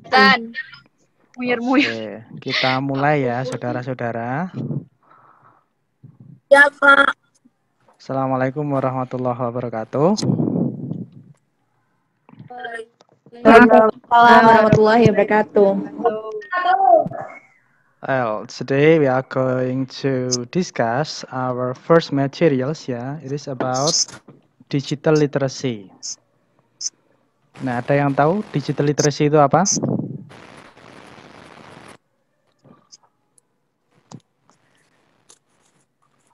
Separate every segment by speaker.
Speaker 1: Dan muyur-muyur.
Speaker 2: Oke, kita mulai ya, saudara-saudara.
Speaker 3: Ya, Pak.
Speaker 2: Assalamualaikum warahmatullahi wabarakatuh.
Speaker 3: Waalaikumsalam warahmatullahi wabarakatuh.
Speaker 2: Well, today we are going to discuss our first materials ya. It is about digital literacy. Nah, ada yang tahu digital literacy itu apa?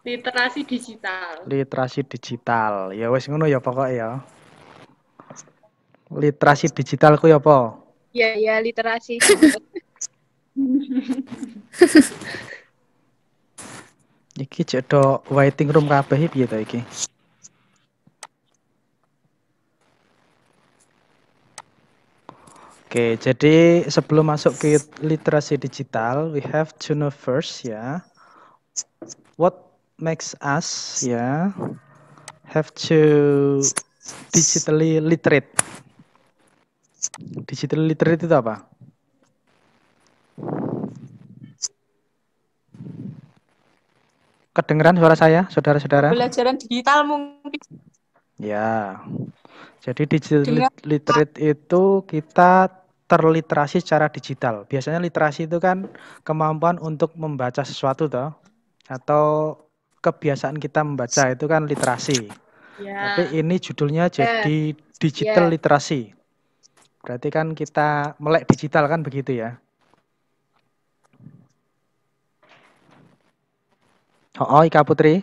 Speaker 1: Literasi digital.
Speaker 2: Literasi digital. Ya wes ngono ya pokoknya ya. Literasi digital ku ya apa?
Speaker 1: Ya literasi.
Speaker 2: Iki cedok waiting room kabeh piye to iki? Oke, jadi sebelum masuk ke literasi digital, we have to know first ya, what makes us ya have to digitally literate. Digital literate itu apa? Kedengeran suara saya, saudara-saudara?
Speaker 3: Pembelajaran digital mungkin.
Speaker 2: Ya, jadi digital literate itu kita terliterasi secara digital. Biasanya literasi itu kan kemampuan untuk membaca sesuatu toh, atau kebiasaan kita membaca itu kan literasi.
Speaker 1: Ya.
Speaker 2: Tapi ini judulnya jadi digital literasi. Berarti kan kita melek digital kan begitu ya? Oh, Ika Putri.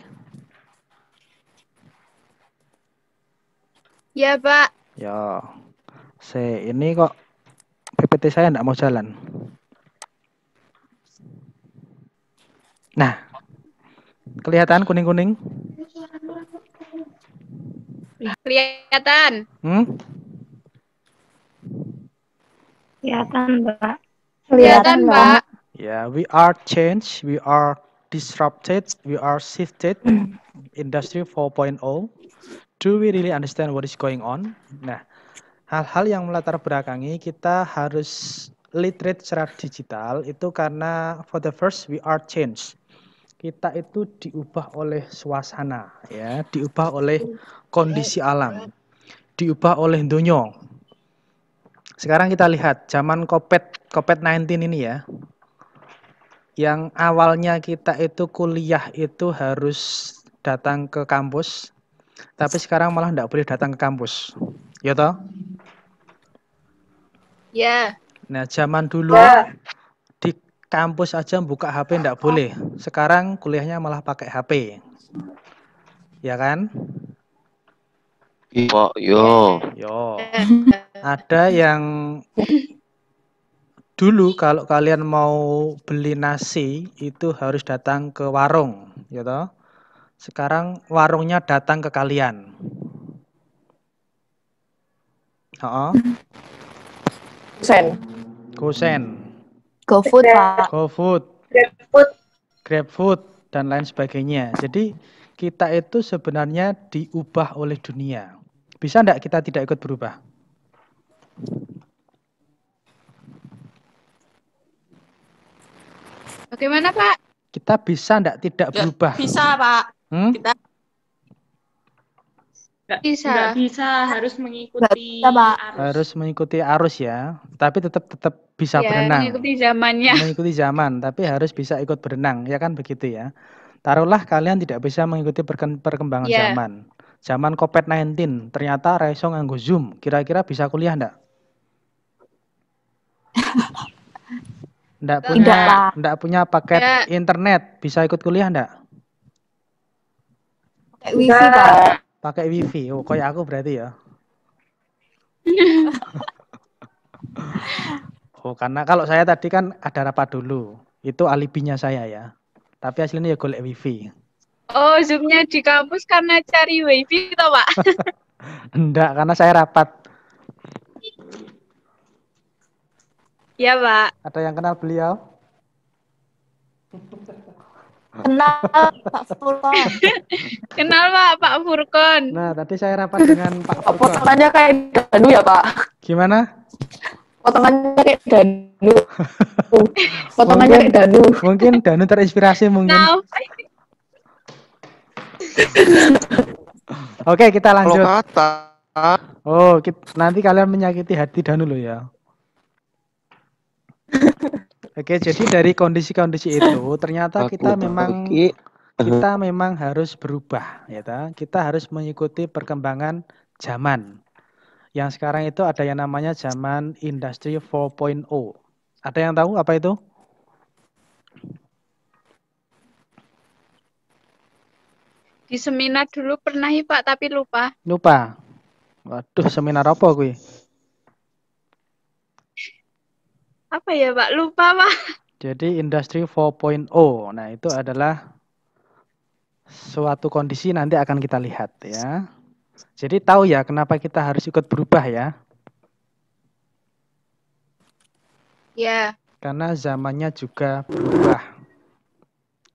Speaker 1: Ya, Pak.
Speaker 2: Ya, ini kok PPT saya enggak mau jalan. Nah, kelihatan kuning-kuning?
Speaker 1: Kelihatan.
Speaker 3: Kelihatan, Mbak.
Speaker 1: Kelihatan, Pak.
Speaker 2: Yeah, we are changed, we are disrupted, we are shifted. Industry 4.0. Do we really understand what is going on? Nah, hal-hal yang melatar belakangi kita harus literate secara digital itu karena for the first we are changed. Kita itu diubah oleh suasana, ya, diubah oleh kondisi alam, diubah oleh dunia. Sekarang kita lihat zaman COVID-19 ini ya, yang awalnya kita itu kuliah itu harus datang ke kampus, tapi sekarang malah enggak boleh datang ke kampus, ya toh?
Speaker 1: Ya.
Speaker 2: Nah, zaman dulu di kampus aja buka HP enggak boleh. Sekarang kuliahnya malah pakai HP. Ya kan?
Speaker 4: Iya, yo.
Speaker 2: Ada yang dulu kalau kalian mau beli nasi itu harus datang ke warung, ya toh? Sekarang warungnya datang ke kalian. Gosen.
Speaker 3: GoFood, Pak.
Speaker 2: GoFood. GrabFood dan lain sebagainya. Jadi kita itu sebenarnya diubah oleh dunia. Bisa enggak kita tidak ikut berubah?
Speaker 1: Bagaimana, Pak?
Speaker 2: Kita bisa enggak tidak berubah?
Speaker 3: Bisa, Pak.
Speaker 2: Kita
Speaker 1: Bisa.
Speaker 5: Harus mengikuti
Speaker 3: arus.
Speaker 2: Harus mengikuti arus ya. Tapi tetap bisa berenang.
Speaker 1: Mengikuti zamannya.
Speaker 2: Mengikuti zaman, tapi harus bisa ikut berenang, ya kan begitu ya. Taruhlah kalian tidak bisa mengikuti perkembangan zaman. Zaman COVID-19, ternyata raiso nganggo Zoom. Kira-kira bisa kuliah enggak? Enggak punya paket internet, bisa ikut kuliah enggak?
Speaker 3: Pakai wifi, Pak.
Speaker 2: Pakai wifi. Oh, kayak aku berarti ya. Oh, karena kalau saya tadi kan ada rapat dulu. Itu alibinya saya ya. Tapi aslinya ya golek wifi.
Speaker 1: Oh, Zoom-nya di kampus karena cari wifi toh, Pak?
Speaker 2: Enggak, karena saya rapat.
Speaker 1: Ya, Pak.
Speaker 2: Ada yang kenal beliau?
Speaker 3: Kenal Pak Furkon.
Speaker 1: Kenal Pak Furkon.
Speaker 2: Nah, tadi saya rapat dengan Pak Furkon.
Speaker 3: Fotonya kayak dadu ya, Pak?
Speaker 2: Gimana?
Speaker 3: Potongannya kayak Danu. Potongannya kayak Danu.
Speaker 2: Mungkin Danu terinspirasi mungkin.
Speaker 1: Now,
Speaker 2: Oke, kita
Speaker 4: Kalau
Speaker 2: lanjut.
Speaker 4: kata
Speaker 2: Oh, nanti kalian menyakiti hati Danu loh ya. Oke, jadi dari kondisi-kondisi itu ternyata kita memang harus berubah, ya ta? Kita harus mengikuti perkembangan zaman. Yang sekarang itu ada yang namanya zaman Industri 4.0. Ada yang tahu apa itu?
Speaker 1: di seminar dulu pernah ya Pak, tapi lupa.
Speaker 2: Lupa. Waduh, seminar apa gue?
Speaker 1: Apa ya Pak? Lupa Pak.
Speaker 2: Jadi Industri 4.0. Nah, itu adalah suatu kondisi nanti akan kita lihat ya. Jadi tahu ya kenapa kita harus ikut berubah ya?
Speaker 1: Ya,
Speaker 2: Karena zamannya juga berubah.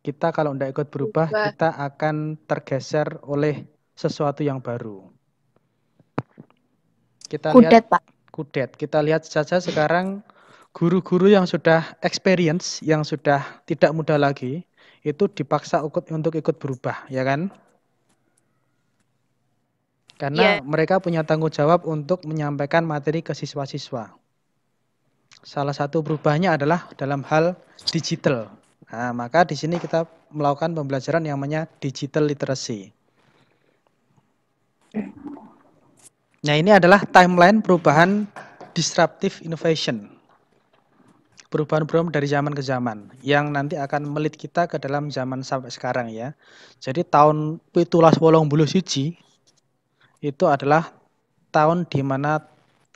Speaker 2: Kita kalau tidak ikut berubah, kita akan tergeser oleh sesuatu yang baru. Kita lihat
Speaker 3: Pak.
Speaker 2: kudet. Kita lihat saja sekarang guru-guru yang sudah experience, yang sudah tidak muda lagi, itu dipaksa untuk ikut berubah, ya kan? Karena mereka punya tanggung jawab untuk menyampaikan materi ke siswa-siswa. Salah satu berubahnya adalah dalam hal digital. Nah, maka di sini kita melakukan pembelajaran yang namanya digital literacy. Nah, ini adalah timeline perubahan disruptive innovation. Perubahan-perubahan dari zaman ke zaman yang nanti akan melit kita ke dalam zaman sampai sekarang ya. Jadi tahun 1781 itu adalah tahun di mana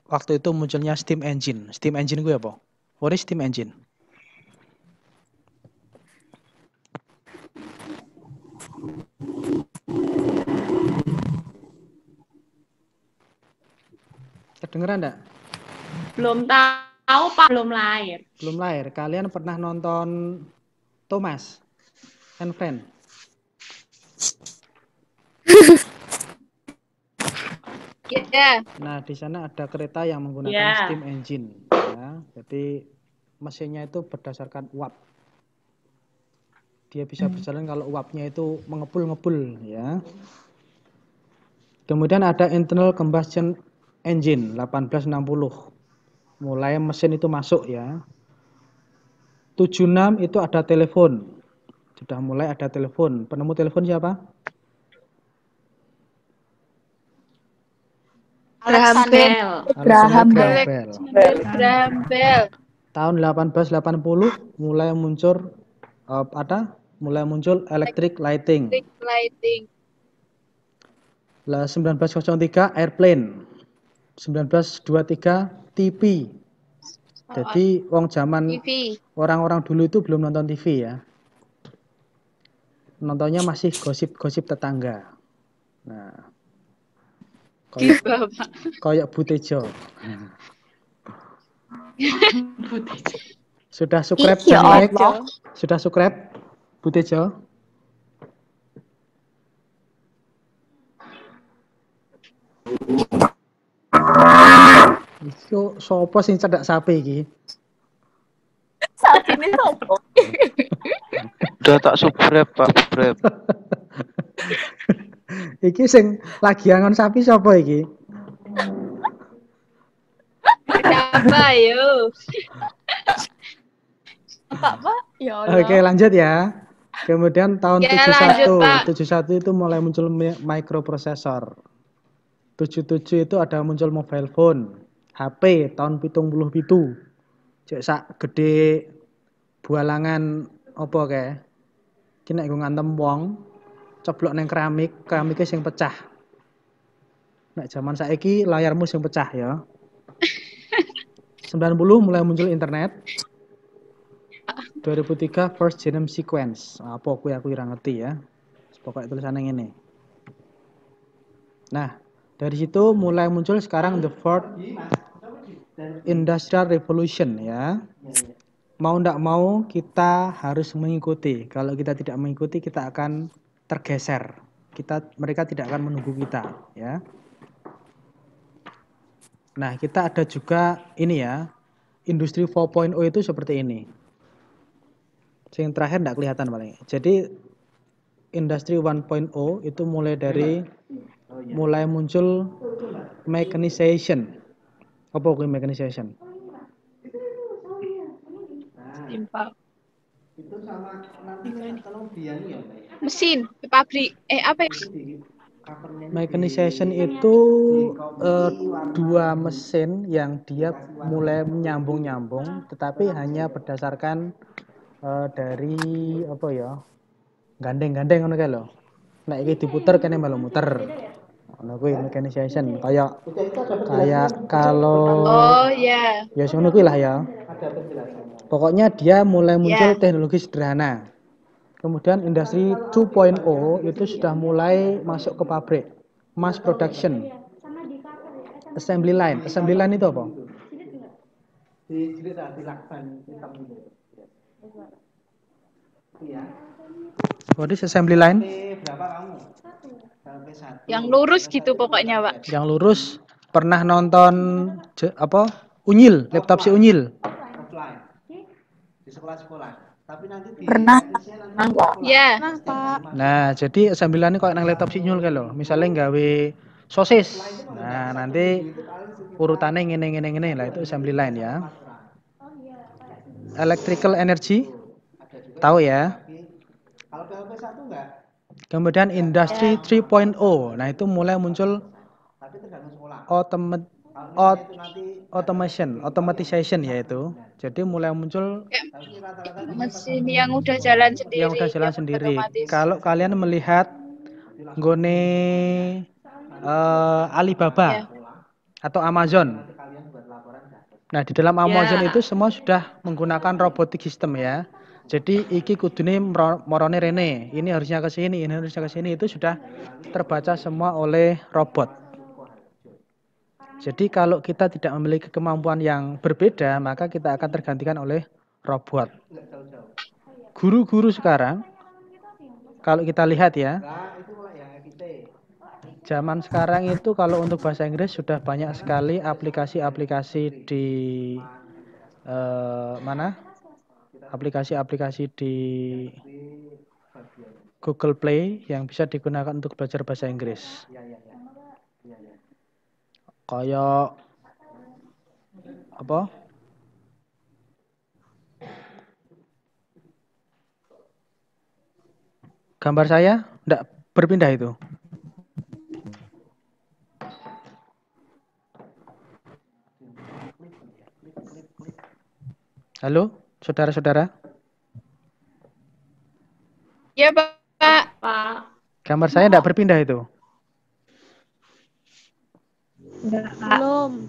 Speaker 2: waktu itu munculnya steam engine. Steam engine gue apa? What is steam engine? Kedengeran enggak?
Speaker 5: Belum tahu Pak, belum lahir.
Speaker 2: Belum lahir. Kalian pernah nonton Thomas and Friends?
Speaker 1: ya.
Speaker 2: Nah, di sana ada kereta yang menggunakan steam engine. Ya. Jadi mesinnya itu berdasarkan uap. Dia bisa berjalan kalau uapnya itu mengepul-ngepul. Ya. Kemudian ada internal combustion engine 1860. Mulai mesin itu masuk ya. 76 itu ada telepon. Sudah mulai ada telepon. Penemu telepon siapa?
Speaker 1: Graham Bell.
Speaker 2: Tahun 1880 mulai muncul electric lighting. 1903 airplane. 1923 TV. Jadi orang-orang dulu itu belum nonton TV ya. Nontonnya masih gosip-gosip tetangga. Nah, kayak Butejo. Sudah subscribe dan like? Sudah subscribe Butejo? Itu sopo sing cedak sapi iki?
Speaker 3: Saat ini sopo?
Speaker 4: udah tak subscribe Pak, subscribe.
Speaker 2: Iki sing lagi angon sapi sapa iki?
Speaker 1: Siapa yo?
Speaker 3: Pak, ya Allah.
Speaker 2: Oke, lanjut ya. Kemudian tahun 71 itu mulai muncul microprocessor. 77 itu ada muncul mobile phone. HP tahun 77. Cek sak gede bualangan apa kae? Ki nek ngantem wong coblok neng keramiknya sing pecah. Nek zaman saiki layarmu sing pecah ya. 90 mulai muncul internet. 2003 first genome sequence. Apa aku ora ngerti ya. Pokoknya tulisannya ngene. Nah, dari situ mulai muncul sekarang the fourth industrial revolution ya. Mau ndak mau kita harus mengikuti. Kalau kita tidak mengikuti kita akan tergeser. Mereka tidak akan menunggu kita ya. Nah, kita ada juga ini ya, industri 4.0 itu seperti ini. Yang terakhir enggak kelihatan paling. Jadi industri 1.0 itu mulai muncul mechanization. Apa itu mechanization?
Speaker 1: Simpel. Mesin, pabrik. Apa ya?
Speaker 2: Mechanization itu dua mesin yang dia mulai menyambung-nyambung, tetapi hanya berdasarkan dari apa ya? Gandeng-gandeng ngono kae lho. Nek iki diputer kene malah muter. Ngono kuwi mechanization. Kayak kalau
Speaker 1: Oh ya.
Speaker 2: ya ngono kuwi lah ya. Pokoknya dia mulai muncul teknologi sederhana. Kemudian industri 2.0 itu sudah mulai masuk ke pabrik, mass production, assembly line. Assembly line itu apa? What is assembly line?
Speaker 1: Yang lurus gitu pokoknya, Pak.
Speaker 2: Yang lurus. Pernah nonton Unyil, laptop si Unyil?
Speaker 3: Pernah.
Speaker 1: Ya.
Speaker 2: Nah, jadi assembly line kok nang laptop si Unyil kae lho. Misale gawe sosis. Nah, nanti urutannya ngene lah itu assembly line ya. Electrical energy tahu ya. Kemudian industri 3.0. Nah, itu mulai muncul automatization yaitu. Jadi mulai muncul
Speaker 1: mesin yang udah jalan sendiri.
Speaker 2: Yang udah jalan sendiri. Kalau kalian melihat nggone Alibaba atau Amazon. Nah, di dalam Amazon itu semua sudah menggunakan robotic system ya. Jadi iki kudune morone rene, ini harusnya ke sini, ini harusnya ke sini, itu sudah terbaca semua oleh robot. Jadi kalau kita tidak memiliki kemampuan yang berbeda, maka kita akan tergantikan oleh robot. Guru-guru sekarang, kalau kita lihat ya, zaman sekarang itu kalau untuk bahasa Inggris sudah banyak sekali aplikasi-aplikasi di aplikasi-aplikasi di Google Play yang bisa digunakan untuk belajar bahasa Inggris. Kayak apa? Gambar saya enggak berpindah itu. Halo, saudara-saudara?
Speaker 1: Ya, Pak.
Speaker 2: Gambar saya enggak berpindah itu.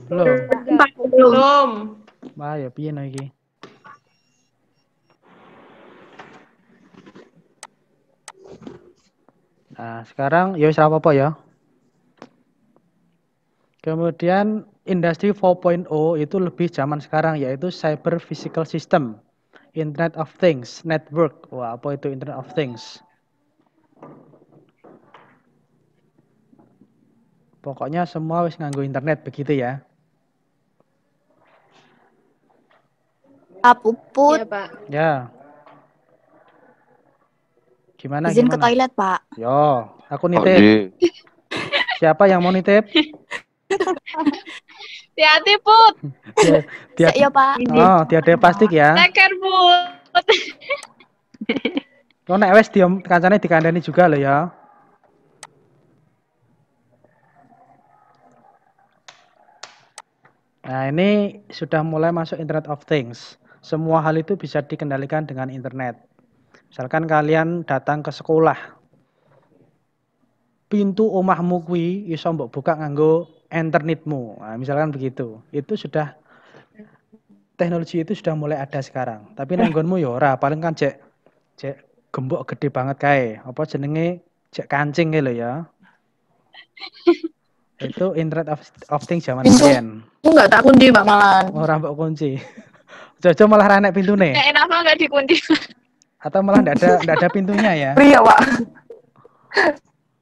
Speaker 5: Belum.
Speaker 2: Wah, ya piye no iki? Nah, sekarang ya wis apa-apa ya. Kemudian industri 4.0 itu lebih zaman sekarang yaitu cyber physical system, Internet of Things, network. Wah, apa itu Internet of Things? Pokoknya semua wis nganggo internet begitu ya.
Speaker 3: Pak Puput.
Speaker 1: Ya, Pak.
Speaker 2: Ya. Gimana?
Speaker 3: Izin ke toilet, Pak.
Speaker 2: Yo, aku nitip. Siapa yang mau nitip?
Speaker 1: Hati-hati, Put.
Speaker 3: Ya, Pak.
Speaker 2: Oh, tiada plastik ya.
Speaker 1: Teker, Put.
Speaker 2: Kau nek wes diom kancane dikandani juga loh ya. Nah, ini sudah mulai masuk Internet of Things. Semua hal itu bisa dikendalikan dengan internet. Misalkan kalian datang ke sekolah. Pintu omahmu kuwi iso mbok buka nganggo internetmu. Nah, misalkan begitu. Itu sudah teknologi itu sudah mulai ada sekarang. Tapi nang nggonmu ya ora, paling kan cek gembok gede banget kae. Apa jenenge cek kancing lho ya. Itu Internet of Things zaman sekian.
Speaker 3: Aku enggak tak kunci, Pak, malan.
Speaker 2: Ora mbok kunci. Jojo malah ra nek pintune.
Speaker 1: Kenapa enggak dikunci?
Speaker 2: Atau malah enggak ada pintunya ya?
Speaker 3: Free ya, Pak.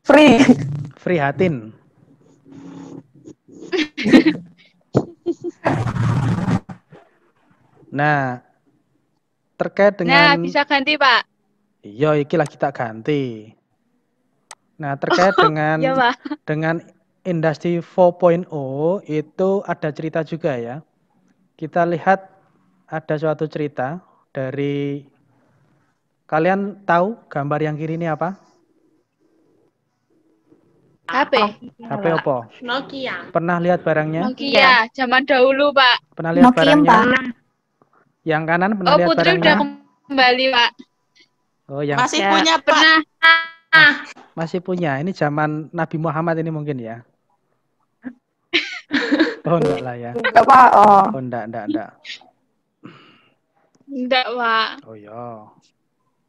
Speaker 3: Free.
Speaker 2: Free hatin. Nah, terkait
Speaker 1: Nah,
Speaker 2: dengan
Speaker 1: bisa ganti, Pak.
Speaker 2: iya iki lagi tak ganti. Nah, terkait
Speaker 1: Ya, Pak.
Speaker 2: dengan industri 4.0 itu ada cerita juga ya. Kita lihat ada suatu cerita dari kalian tahu gambar yang kiri ini apa?
Speaker 1: HP.
Speaker 2: HP apa?
Speaker 5: Nokia.
Speaker 2: Pernah lihat barangnya?
Speaker 1: Nokia, zaman dahulu, Pak.
Speaker 2: Pernah lihat
Speaker 3: Nokia,
Speaker 2: barangnya?
Speaker 3: Pak.
Speaker 2: Yang kanan pernah
Speaker 1: Oh,
Speaker 2: lihat
Speaker 1: Putri
Speaker 2: barangnya?
Speaker 1: udah kembali, Pak.
Speaker 2: Oh, yang
Speaker 5: Masih
Speaker 1: Ya,
Speaker 5: punya, Pak.
Speaker 1: pernah.
Speaker 2: masih punya. Ini zaman Nabi Muhammad ini mungkin ya. Oh, enggak lah ya.
Speaker 3: Enggak, Pak. Oh.
Speaker 2: Oh, enggak.
Speaker 1: Enggak, Pak.
Speaker 2: Oh ya.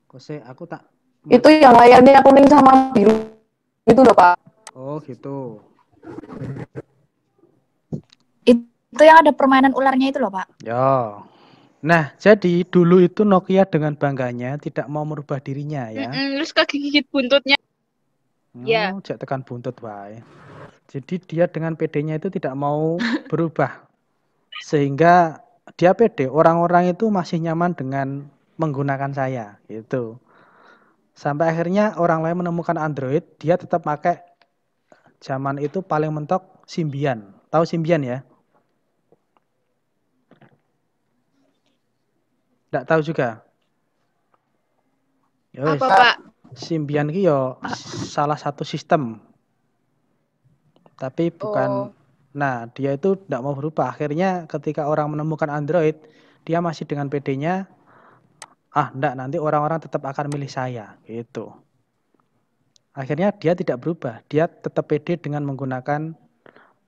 Speaker 2: Kok sih aku tak
Speaker 3: Itu yang layarnya kuning sama biru itu loh, Pak.
Speaker 2: Oh, gitu.
Speaker 3: Itu yang ada permainan ularnya itu loh, Pak.
Speaker 2: Ya. Nah, jadi dulu itu Nokia dengan bangganya tidak mau merubah dirinya ya.
Speaker 1: Terus kegigit buntutnya. Ya.
Speaker 2: Oh, jak tekan buntut wae. Jadi dia dengan PD-nya itu tidak mau berubah. Sehingga dia pede, orang-orang itu masih nyaman dengan menggunakan saya gitu. Sampai akhirnya orang lain menemukan Android, dia tetap pakai zaman itu paling mentok Symbian. Tahu Symbian ya? Enggak tahu juga. Ya wis.
Speaker 1: Apa, Pak?
Speaker 2: Symbian ki yo salah satu sistem. Tapi bukan. Nah, dia itu tidak mau berubah. Akhirnya ketika orang menemukan Android, dia masih dengan PD-nya, enggak, nanti orang-orang tetap akan milih saya, gitu. Akhirnya dia tidak berubah. Dia tetap PD dengan menggunakan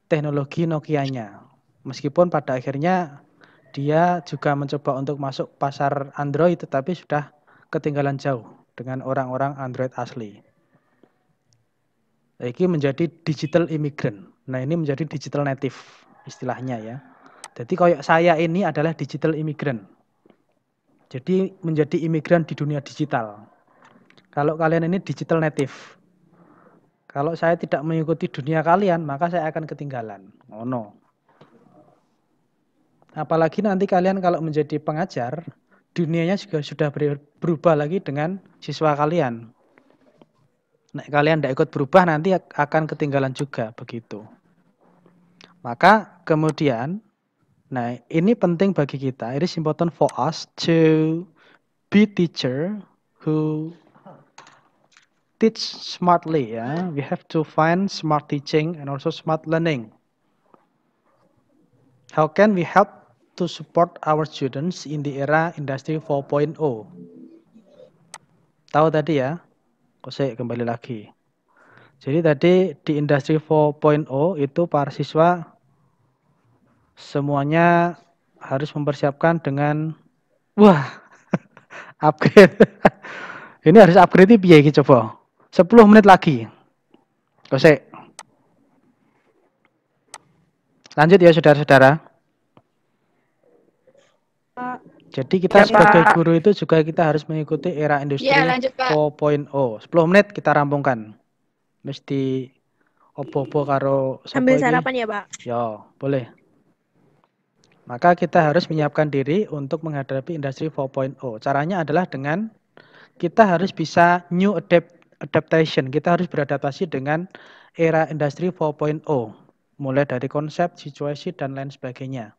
Speaker 2: teknologi Nokia-nya. Meskipun pada akhirnya dia juga mencoba untuk masuk pasar Android, tetapi sudah ketinggalan jauh dengan orang-orang Android asli. Ini menjadi digital immigrant. Nah, ini menjadi digital native istilahnya ya. Jadi kayak saya ini adalah digital immigrant. Jadi menjadi imigran di dunia digital. Kalau kalian ini digital native. Kalau saya tidak mengikuti dunia kalian, maka saya akan ketinggalan. Oh no. Apalagi nanti kalian kalau menjadi pengajar, dunianya juga sudah berubah lagi dengan siswa kalian. Nah, kalian tidak ikut berubah nanti akan ketinggalan juga begitu. Maka kemudian, nah ini penting bagi kita. It is important for us to be teacher who teach smartly ya. We have to find smart teaching and also smart learning. How can we help to support our students in the era industry 4.0? Tahu tadi ya? Saya kembali lagi. Jadi tadi di industri 4.0 itu para siswa semuanya harus mempersiapkan dengan upgrade. Ini harus upgrade piye iki coba? 10 menit lagi. Kosek. Lanjut ya saudara-saudara. Jadi kita sebagai guru itu juga kita harus mengikuti era industri 4.0. 10 menit kita rampungkan. Mesti opo-opo karo
Speaker 6: sambil sarapan ya, Pak?
Speaker 2: Ya, boleh. Maka kita harus menyiapkan diri untuk menghadapi industri 4.0. Caranya adalah dengan kita harus bisa new adaptation. Kita harus beradaptasi dengan era industri 4.0. Mulai dari konsep, situasi, dan lain sebagainya.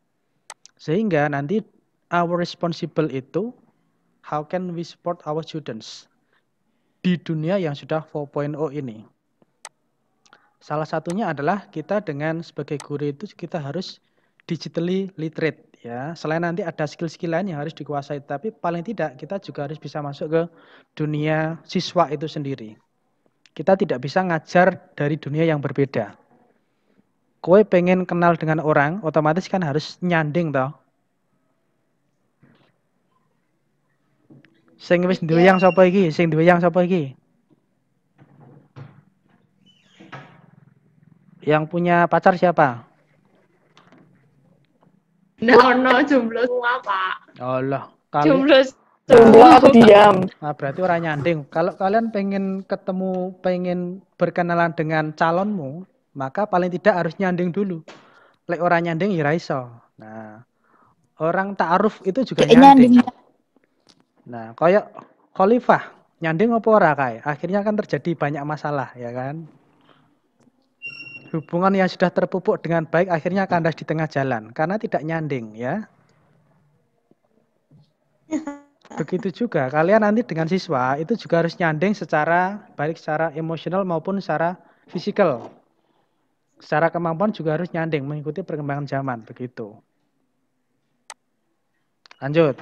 Speaker 2: Sehingga nanti our responsible itu, how can we support our students di dunia yang sudah 4.0 ini. Salah satunya adalah kita dengan sebagai guru itu kita harus digitally literate ya. Selain nanti ada skill-skill lain yang harus dikuasai, tapi paling tidak kita juga harus bisa masuk ke dunia siswa itu sendiri. Kita tidak bisa ngajar dari dunia yang berbeda. Kowe pengen kenal dengan orang, otomatis kan harus nyanding toh. Sing wis duwe yang sapa iki? Sing duwe yang sapa iki? Yang punya pacar siapa?
Speaker 5: No, jomblo semua, Pak.
Speaker 2: Allah,
Speaker 1: Jomblo.
Speaker 3: Aku diam.
Speaker 2: Nah, berarti orang nyanding. Kalau kalian pengen berkenalan dengan calonmu, maka paling tidak harus nyanding dulu. Lek orang nyanding ya iso. Nah, Orang ta'aruf itu juga
Speaker 3: Kayak
Speaker 2: nyanding.
Speaker 3: nyanding.
Speaker 2: Nah, kayak Khalifah nyanding apa ora kae? Akhirnya kan terjadi banyak masalah, ya kan? Hubungan yang sudah terpupuk dengan baik akhirnya kandas di tengah jalan karena tidak nyanding, ya. Begitu juga kalian nanti dengan siswa itu juga harus nyanding secara baik secara emosional maupun secara fisikal. Secara kemampuan juga harus nyanding mengikuti perkembangan zaman, begitu. Lanjut.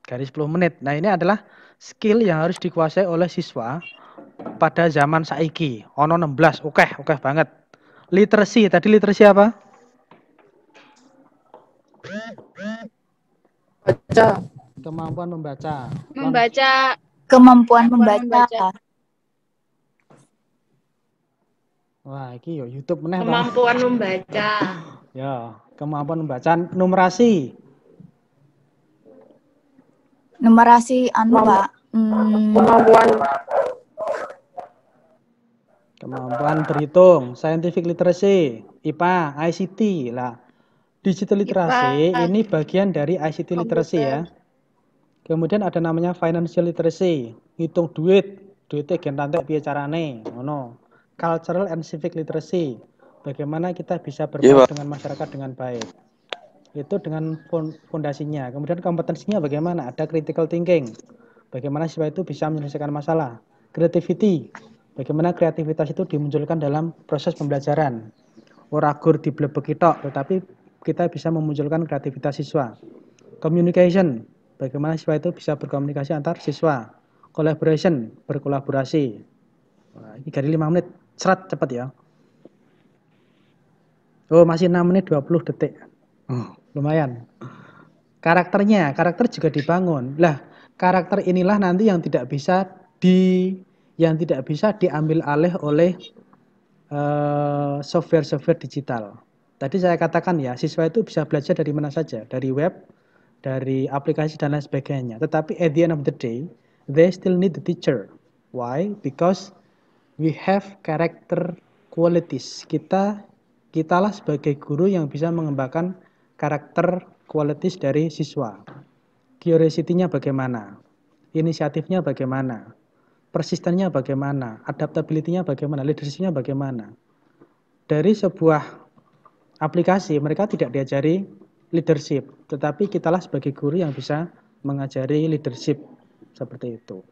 Speaker 2: Garis 10 menit. Nah, ini adalah skill yang harus dikuasai oleh siswa pada zaman saiki. Ono 16. Oke banget. Literasi, tadi literasi apa?
Speaker 3: Baca.
Speaker 2: Kemampuan membaca.
Speaker 1: Membaca.
Speaker 3: Kemampuan
Speaker 1: Kemampuan
Speaker 3: membaca.
Speaker 2: Wah, iki yo YouTube meneh to.
Speaker 5: Kemampuan membaca.
Speaker 2: Ya, kemampuan membaca. Numerasi.
Speaker 3: Numerasi Pak.
Speaker 2: Kemampuan berhitung, scientific literacy, IPA, ICT lah. Digital literacy
Speaker 1: IPA.
Speaker 2: ini bagian dari ICT literacy ya. Kemudian ada namanya financial literacy, hitung duitnya gen tantek piye carane, ngono. Cultural and civic literacy, bagaimana kita bisa berbaur dengan masyarakat dengan baik. Itu dengan fondasinya. Kemudian kompetensinya bagaimana? Ada critical thinking, bagaimana siswa itu bisa menyelesaikan masalah. Creativity, bagaimana kreativitas itu dimunculkan dalam proses pembelajaran. Ora gur diblebeki tok, tetapi kita bisa memunculkan kreativitas siswa. Communication, bagaimana siswa itu bisa berkomunikasi antar siswa. Collaboration, berkolaborasi. Nah, ini dari 5 menit, cepat ya. Oh, masih 6 menit 20 detik. Lumayan. Karakter juga dibangun. Lah, karakter inilah nanti yang tidak bisa diambil alih oleh software digital. Tadi saya katakan ya, siswa itu bisa belajar dari mana saja, dari web, dari aplikasi dan lain sebagainya. Tetapi at the end of the day, they still need the teacher. Why? Because we have character qualities. Kitalah sebagai guru yang bisa mengembangkan karakter qualities dari siswa. Curiosity-nya bagaimana? Inisiatifnya bagaimana? Persistennya bagaimana? Adaptability-nya bagaimana? Leadership-nya bagaimana? Dari sebuah aplikasi mereka tidak diajari leadership, tetapi kitalah sebagai guru yang bisa mengajari leadership seperti itu.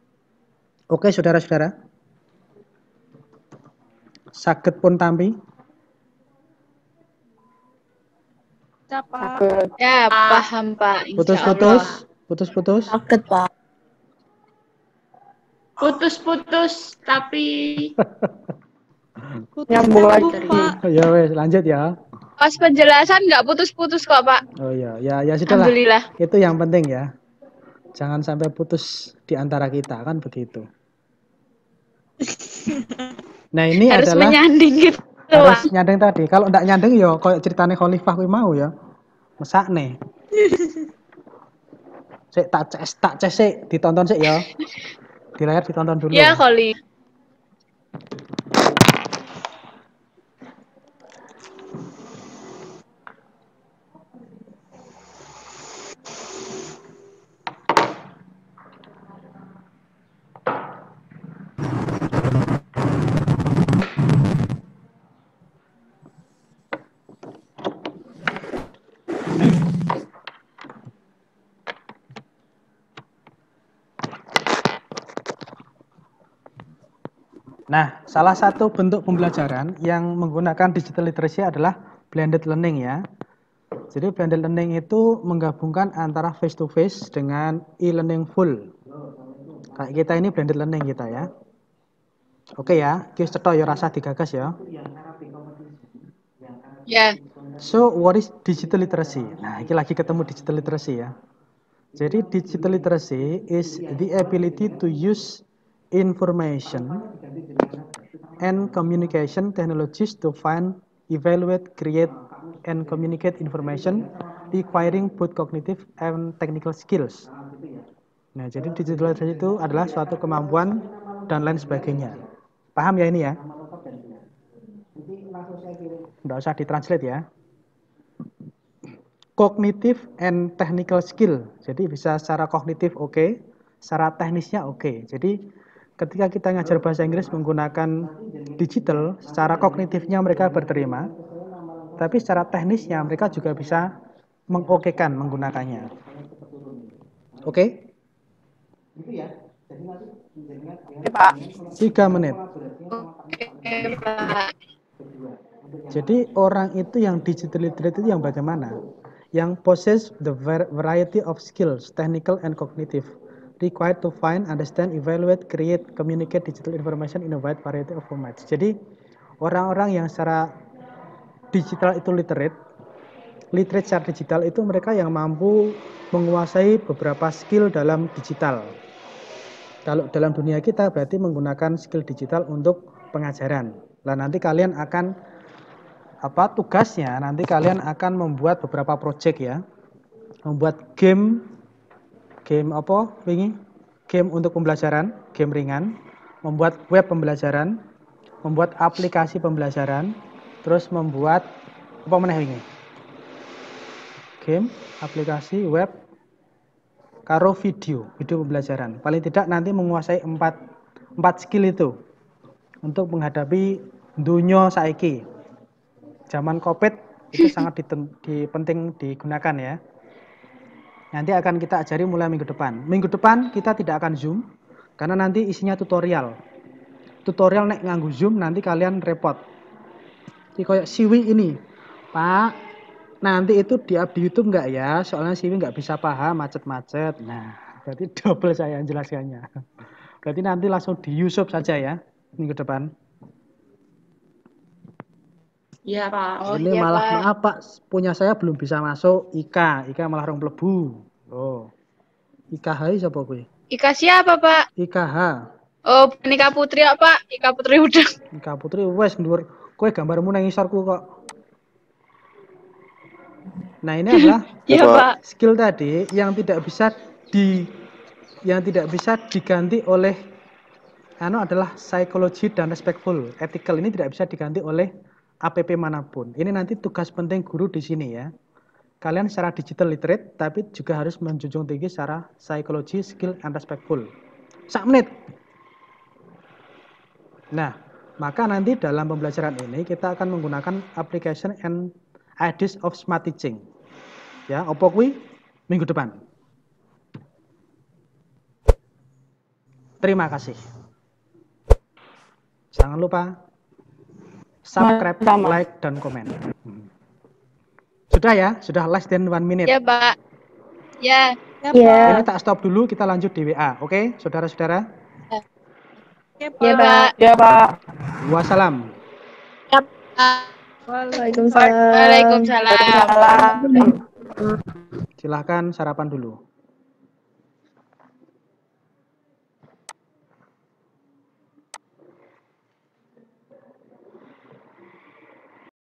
Speaker 2: Oke, saudara-saudara. Saged pun tampi.
Speaker 1: Ya, paham Pak.
Speaker 2: Putus-putus.
Speaker 3: Sakit Pak.
Speaker 5: Putus-putus tapi
Speaker 3: Nyambung lagi.
Speaker 2: Ya wes, lanjut ya.
Speaker 1: Pas penjelasan nggak putus-putus kok Pak.
Speaker 2: Oh ya sudahlah.
Speaker 1: Alhamdulillah.
Speaker 2: Itu yang penting ya. Jangan sampai putus di antara kita, kan begitu. Nah, ini
Speaker 1: harus
Speaker 2: adalah
Speaker 1: menyanding gitu.
Speaker 2: harus nyanding tadi. Kalau enggak nyanding ya kayak ceritane Khalifah kuwi mau ya. Mesakne. Sik tak ces sik, ditonton sik ya. Di layar ditonton dulu.
Speaker 1: Ya, Kholi.
Speaker 2: Nah, salah satu bentuk pembelajaran yang menggunakan digital literacy adalah blended learning ya. Jadi blended learning itu menggabungkan antara face to face dengan e-learning full. Kayak kita ini blended learning kita ya. Oke ya, kita cetok ya rasa digagas ya.
Speaker 1: Ya.
Speaker 2: So, what is digital literacy? Nah, ini lagi ketemu digital literacy ya. Jadi digital literacy is the ability to use information and communication technologies to find, evaluate, create, and communicate information requiring both cognitive and technical skills. Nah, jadi digital literacy itu adalah suatu kemampuan dan lain sebagainya. Paham ya ini ya? Nggak usah ditranslate ya. cognitive and technical skill. Jadi bisa secara kognitif oke, secara teknisnya oke. Jadi ketika kita ngajar bahasa Inggris menggunakan digital, secara kognitifnya mereka berterima, tapi secara teknisnya mereka juga bisa mengokekan menggunakannya. Oke?
Speaker 3: Pak.
Speaker 2: 3 menit.
Speaker 1: Oke, Pak.
Speaker 2: Jadi orang itu yang digital literate itu yang bagaimana? Yang possess the variety of skills, technical and cognitive, required to find, understand, evaluate, create, communicate digital information in a wide variety of formats. Jadi orang-orang yang secara digital itu literate secara digital itu mereka yang mampu menguasai beberapa skill dalam digital. Kalau dalam dunia kita berarti menggunakan skill digital untuk pengajaran. Nah, nanti kalian akan tugasnya nanti kalian akan membuat beberapa project ya. Membuat game game untuk pembelajaran, game ringan, membuat web pembelajaran, membuat aplikasi pembelajaran, terus membuat apa meneh ini? Game, aplikasi, web, karo video pembelajaran. Paling tidak nanti menguasai 4 skill itu untuk menghadapi dunia saiki. Zaman Covid itu sangat penting digunakan ya. Nanti akan kita ajari mulai minggu depan. Minggu depan kita tidak akan Zoom karena nanti isinya tutorial. Tutorial nek nganggu Zoom nanti kalian repot. Jadi kayak Siwi ini, Pak, nanti itu di YouTube enggak ya? Soalnya Siwi enggak bisa paham, macet-macet. Nah, berarti double saya yang jelaskannya. Berarti nanti langsung di YouTube saja ya minggu depan.
Speaker 5: Iya, Pak.
Speaker 1: Oh,
Speaker 2: Ini
Speaker 1: iya,
Speaker 2: malah
Speaker 1: Pak.
Speaker 2: maaf Pak, punya saya belum bisa masuk Ika malah rong mlebu. Oh. IKH siapa kuwi?
Speaker 1: Ika siapa, Pak?
Speaker 2: IKH.
Speaker 1: Oh, bukan Ika Putri ya, Pak. Ika Putri udah.
Speaker 2: Ika Putri wes dhuwur. Kowe gambarmu nang ngisorku kok. Nah, ini adalah
Speaker 1: Iya, Pak.
Speaker 2: skill tadi yang tidak bisa diganti oleh adalah psychology dan respectful. Ethical ini tidak bisa diganti oleh APP manapun. Ini nanti tugas penting guru di sini ya. Kalian secara digital literate, tapi juga harus menjunjung tinggi secara psychology, skill, and respectful. 1 menit. Nah, maka nanti dalam pembelajaran ini kita akan menggunakan application and ideas of smart teaching. Ya, opo kuwi minggu depan. Terima kasih. Jangan lupa subscribe, like, dan komen. Sudah ya? Sudah less than 1 minute.
Speaker 1: Ya, Pak. Ya.
Speaker 3: Iya.
Speaker 2: Ini tak stop dulu, kita lanjut di WA. Oke, saudara-saudara?
Speaker 1: Ya,
Speaker 3: Iya, Pak. Iya, Pak.
Speaker 2: Wassalam.
Speaker 1: Ya, Pak.
Speaker 3: Waalaikumsalam.
Speaker 1: Waalaikumsalam.
Speaker 3: Waalaikumsalam.
Speaker 2: Silahkan sarapan dulu.